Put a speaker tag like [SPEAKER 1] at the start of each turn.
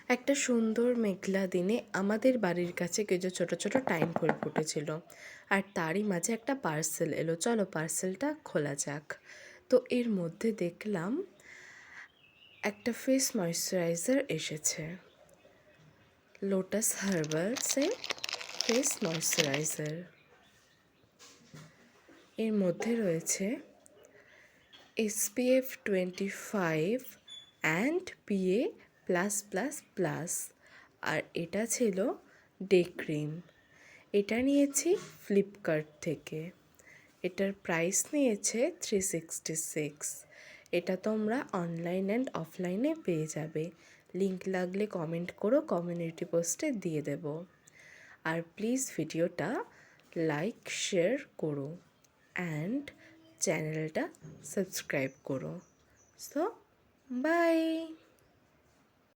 [SPEAKER 1] একটা সুন্দর মেঘলা দিনে আমাদের বাড়ির কাছে কিছু ছোট ছোট টাইম ফুল ফুটেছিল, আর তারই মাঝে একটা পার্সেল এলো। চলো পার্সেলটা খোলা যাক। তো এর মধ্যে দেখলাম একটা ফেস ময়শ্চারাইজার এসেছে, লোটাস হার্বালসের ফেস ময়শ্চারাইজার। এর মধ্যে রয়েছে SPF 25 and PA plus plus plus, আর এটা ছিল ডে ক্রিম। এটা নিয়েছি ফ্লিপকার্ট থেকে। এটার প্রাইস নিয়েছে 366। এটা তোমরা অনলাইন অ্যান্ড অফলাইনে পেয়ে যাবে। লিংক লাগলে কমেন্ট করো, কমিউনিটি পোস্টে দিয়ে দেব। আর প্লিজ ভিডিওটা লাইক শেয়ার করো অ্যান্ড চ্যানেলটা সাবস্ক্রাইব করো। So by.